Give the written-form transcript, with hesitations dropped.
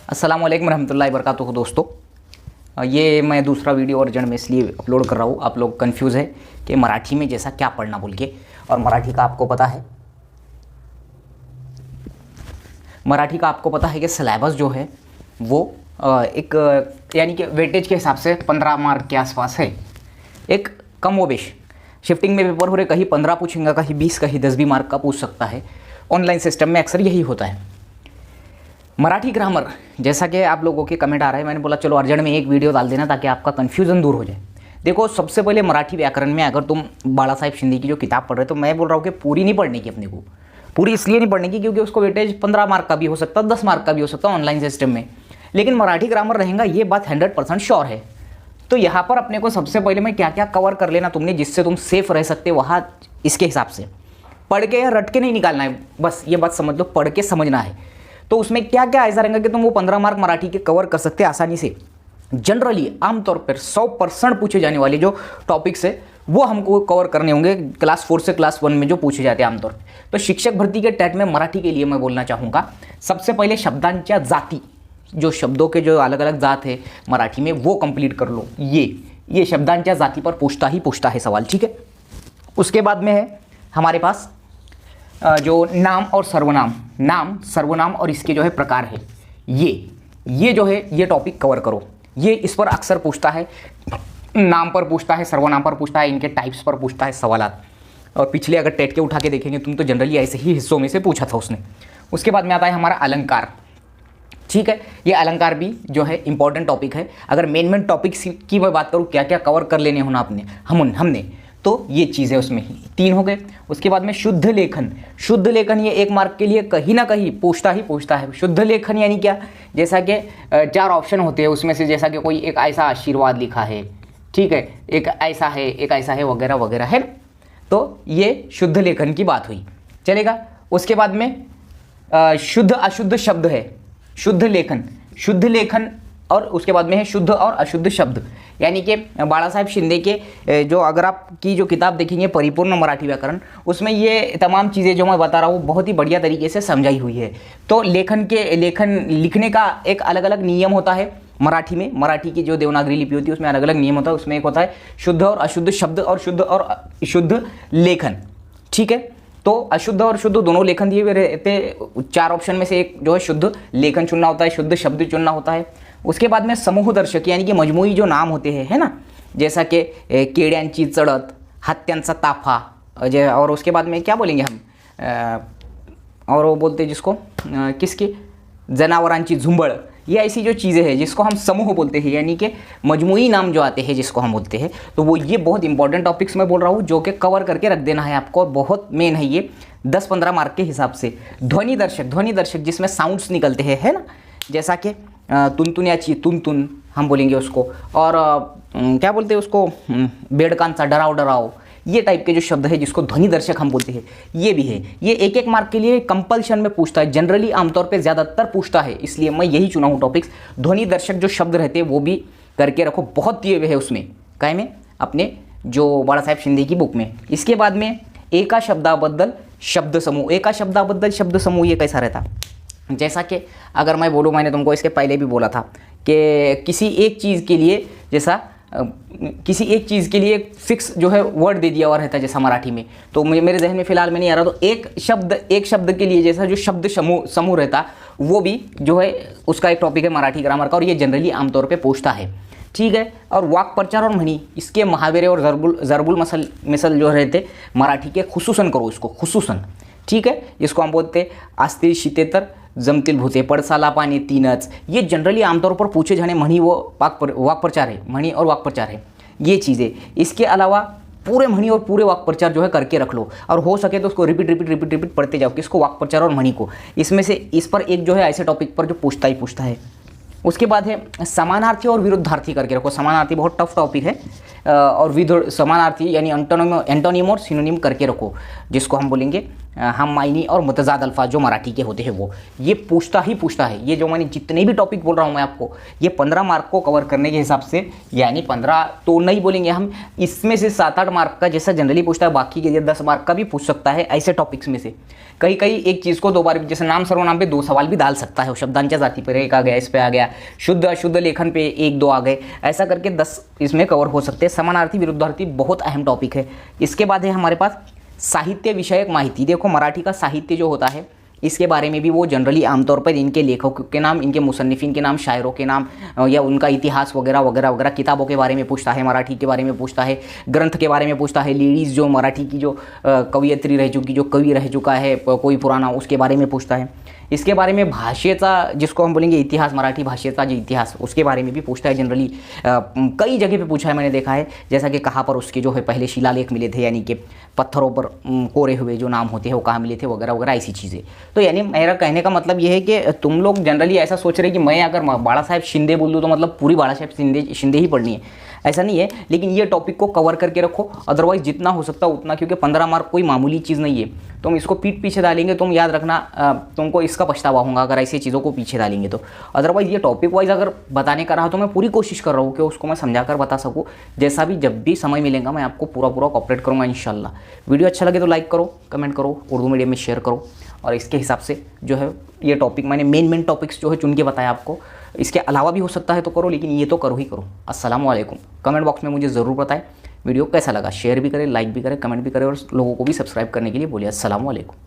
अस्सलाम वालेकुम रहमतुल्लाहि वबरकातुहू। दोस्तों, ये मैं दूसरा वीडियो अर्जेंट में इसलिए अपलोड कर रहा हूँ, आप लोग कंफ्यूज है कि मराठी में जैसा क्या पढ़ना बोल के। और मराठी का आपको पता है कि सिलेबस जो है वो एक यानी कि वेटेज के हिसाब से 15 मार्क के आसपास है। एक कम वो बेश शिफ्टिंग में पेपर हो रहे, कहीं 15 पूछेंगे, कहीं 20, कहीं 10 भी मार्क का पूछ सकता है। ऑनलाइन सिस्टम में अक्सर यही होता है। मराठी ग्रामर, जैसा कि आप लोगों के कमेंट आ रहे हैं, मैंने बोला चलो अर्जेंट में एक वीडियो डाल देना ताकि आपका कन्फ्यूज़न दूर हो जाए। देखो, सबसे पहले मराठी व्याकरण में अगर तुम बाला साहेब शिंदे की जो किताब पढ़ रहे हो, तो मैं बोल रहा हूँ कि पूरी नहीं पढ़ने की अपने को। पूरी इसलिए नहीं पढ़ने की क्योंकि उसको वेटेज 15 मार्क का भी हो सकता है, 10 मार्क का भी हो सकता है ऑनलाइन सिस्टम में, लेकिन मराठी ग्रामर रहेगा, ये बात 100% श्योर है। तो यहाँ पर अपने को सबसे पहले मैं क्या क्या कवर कर लेना तुमने, जिससे तुम सेफ रह सकते हो वहाँ, इसके हिसाब से पढ़ के या रट के नहीं निकालना है, बस ये बात समझ लो, पढ़ के समझना है। तो उसमें क्या क्या ऐसा रहेगा कि तुम वो 15 मार्क मराठी के कवर कर सकते हैं आसानी से। जनरली आमतौर पर 100% पूछे जाने वाले जो टॉपिक्स है वो हमको कवर करने होंगे क्लास 4 से क्लास 1 में जो पूछे जाते हैं आमतौर पर। तो शिक्षक भर्ती के टेट में मराठी के लिए मैं बोलना चाहूँगा, सबसे पहले शब्दांच्या जाती, जो शब्दों के जो अलग अलग जात है मराठी में, वो कंप्लीट कर लो। ये शब्दांच्या जाति पर पूछता है सवाल, ठीक है। उसके बाद में है हमारे पास जो नाम और सर्वनाम, नाम सर्वनाम और इसके जो है प्रकार है, ये जो है ये टॉपिक कवर करो। ये इस पर अक्सर पूछता है, नाम पर पूछता है, सर्वनाम पर पूछता है, इनके टाइप्स पर पूछता है सवालात। और पिछले अगर टेट के उठा के देखेंगे तुम, तो जनरली ऐसे ही हिस्सों में से पूछा था उसने। उसके बाद में आता है हमारा अलंकार, ठीक है। ये अलंकार भी जो है इंपॉर्टेंट टॉपिक है। अगर मेन टॉपिक्स की मैं बात करूँ, क्या क्या कवर कर लेने होना हमने, तो ये चीज़ें उसमें ही 3 हो गए। उसके बाद में शुद्ध लेखन, शुद्ध लेखन ये 1 मार्क के लिए कहीं ना कहीं पूछता है। शुद्ध लेखन यानी क्या, जैसा कि 4 ऑप्शन होते हैं उसमें से, जैसा कि कोई एक ऐसा आशीर्वाद लिखा है, ठीक है, एक ऐसा है वगैरह वगैरह, है ना। तो ये शुद्ध लेखन की बात हुई, चलेगा। उसके बाद में शुद्ध अशुद्ध शब्द है, शुद्ध लेखन और उसके बाद में है शुद्ध और अशुद्ध शब्द। यानी कि बाला साहेब शिंदे के जो, अगर आप की जो किताब देखेंगे परिपूर्ण मराठी व्याकरण, उसमें ये तमाम चीज़ें जो मैं बता रहा हूँ बहुत ही बढ़िया तरीके से समझाई हुई है। तो लेखन लिखने का एक अलग अलग नियम होता है मराठी में। मराठी की जो देवनागरी लिपि होती है उसमें अलग अलग नियम होता है। उसमें एक होता है शुद्ध और अशुद्ध शब्द और शुद्ध और अशुद्ध लेखन, ठीक है। तो अशुद्ध और शुद्ध दोनों लेखन दिए हुए रहते, 4 ऑप्शन में से एक जो है शुद्ध लेखन चुनना होता है, शुद्ध शब्द चुनना होता है। उसके बाद में समूह दर्शक यानी कि मजमूई जो नाम होते हैं, है ना, जैसा कि केड्यांची चढत, हत्यांचा ताफा, और उसके बाद में क्या बोलेंगे हम, और वो बोलते हैं जिसको किसकी, जनावरांची झुंबड़, ये ऐसी जो चीज़ें हैं जिसको हम समूह बोलते हैं, यानी कि मजमूई नाम जो आते हैं जिसको हम बोलते हैं। तो वो ये बहुत इंपॉर्टेंट टॉपिक्स मैं बोल रहा हूँ जो कि कवर करके रख देना है आपको, और बहुत मेन है ये 10-15 मार्क के हिसाब से। ध्वनि दर्शक जिसमें साउंड्स निकलते हैं, है ना, जैसा कि तुनतुन्याची तुन हम बोलेंगे उसको, और क्या बोलते हैं उसको, बेडकांचा डराव, ये टाइप के जो शब्द है जिसको ध्वनि दर्शक हम बोलते हैं, ये भी है। ये 1-1 मार्क के लिए कंपल्शन में पूछता है, जनरली आमतौर पे ज़्यादातर पूछता है, इसलिए मैं यही चुना हूँ टॉपिक्स। ध्वनि दर्शक जो शब्द रहते हैं वो भी करके रखो, बहुत दिए हुए है उसमें, काय में, अपने जो बाला साहेब शिंदे की बुक में। इसके बाद में एका शब्दाबद्दल शब्द समूह, ये कैसा रहता, जैसा कि अगर मैं बोलूँ, मैंने तुमको इसके पहले भी बोला था कि किसी एक चीज़ के लिए फिक्स जो है वर्ड दे दिया हुआ रहता है, जैसा मराठी में, तो मेरे जहन में फिलहाल में नहीं आ रहा, तो एक शब्द के लिए जैसा जो शब्द समूह रहता, वो भी जो है उसका एक टॉपिक है मराठी ग्रामर का, और ये जनरली आमतौर पे पूछता है, ठीक है। और वाक प्रचार और म्हणी, इसके मुहावरे और जरबुल मिसल जो रहते मराठी के, खुसूसन करो इसको, खुसूसन, ठीक है, जिसको हम बोलते हैं आस्ते शीतेतर जमतील भूते, पडसाला पाणी तीनच, ये जनरली आमतौर पर पूछे जाने म्हणी वो वाक प्रचार है, म्हणी और वाक प्रचार है, ये चीज़ें। इसके अलावा पूरे म्हणी और पूरे वाक प्रचार जो है करके रख लो, और हो सके तो उसको रिपीट पढ़ते जाओ, किसको, वाक प्रचार और म्हणी को। इसमें से इस पर एक जो है ऐसे टॉपिक पर जो पूछता है। उसके बाद है समानार्थी और विरुद्धार्थी करके रखो। समानार्थी बहुत टफ टॉपिक है, और समानार्थी यानी एंटोनिम और सिनोनिम करके रखो, जिसको हम बोलेंगे हम मायनी और मुतज़ाद अल्फाज जो मराठी के होते हैं वो, ये पूछता ही पूछता है। ये जो मैंने जितने भी टॉपिक बोल रहा हूँ मैं आपको, ये 15 मार्क को कवर करने के हिसाब से, यानी 15 तो नहीं बोलेंगे हम, इसमें से 7-8 मार्क का जैसा जनरली पूछता है, बाकी के 10 मार्क का भी पूछ सकता है ऐसे टॉपिक्स में से। कहीं कहीं एक चीज़ को 2 बार, जैसे नाम सर्वनाम पे 2 सवाल भी डाल सकता है, शब्दांच्या जाति पर 1 आ गया, इस पे आ गया, शुद्ध अशुद्ध लेखन पे 1-2 आ गए, ऐसा करके 10 इसमें कवर हो सकते हैं। समानार्थी विरुद्धार्थी बहुत अहम टॉपिक है। इसके बाद है हमारे पास साहित्य विषयक माहिती। देखो मराठी का साहित्य जो होता है इसके बारे में भी वो जनरली आमतौर पर इनके लेखकों के नाम, इनके मुसन्निफिन के नाम, शायरों के नाम या उनका इतिहास वगैरह वगैरह वगैरह, किताबों के बारे में पूछता है, मराठी के बारे में पूछता है, ग्रंथ के बारे में पूछता है, लेडीज़ जो मराठी की जो कवयित्री रह चुकी, जो कवि रह चुका है कोई पुराना, उसके बारे में पूछता है। इसके बारे में भाषेचा, जिसको हम बोलेंगे इतिहास, मराठी भाषेचा जो इतिहास, उसके बारे में भी पूछता है जनरली। कई जगह पे पूछा है मैंने देखा है, जैसा कि कहाँ पर उसके जो है पहले शिलालेख मिले थे, यानी कि पत्थरों पर कोरे हुए जो नाम होते हैं वो कहाँ मिले थे वगैरह वगैरह, ऐसी चीज़ें। तो यानी मेरा कहने का मतलब ये है कि तुम लोग जनरली ऐसा सोच रहे कि मैं अगर बाला साहेब शिंदे बोल दूँ तो मतलब पूरी बाला साहेब शिंदे ही पढ़नी है, ऐसा नहीं है। लेकिन ये टॉपिक को कवर करके रखो, अदरवाइज जितना हो सकता उतना, क्योंकि 15 मार्क कोई मामूली चीज़ नहीं है। तुम इसको पीठ पीछे डालेंगे, तुम याद रखना तुमको इसका पछतावा होगा अगर ऐसी चीज़ों को पीछे डालेंगे तो। अदरवाइज ये टॉपिक वाइज अगर बताने का रहा तो मैं पूरी कोशिश कर रहा हूँ कि उसको मैं समझा कर बता सकूँ। जैसा भी जब भी समय मिलेगा मैं आपको पूरा कोऑपरेट करूँगा इंशाल्लाह। वीडियो अच्छा लगे तो लाइक करो, कमेंट करो, उर्दू मीडियम में शेयर करो, और इसके हिसाब से जो है ये टॉपिक मैंने मेन टॉपिक्स जो है चुन के बताया आपको। इसके अलावा भी हो सकता है तो करो, लेकिन ये तो करो ही करो। अस्सलाम वालेकुम। कमेंट बॉक्स में मुझे ज़रूर बताएं वीडियो कैसा लगा, शेयर भी करें, लाइक भी करें, कमेंट भी करें, और लोगों को भी सब्सक्राइब करने के लिए बोलिए। अस्सलाम वालेकुम।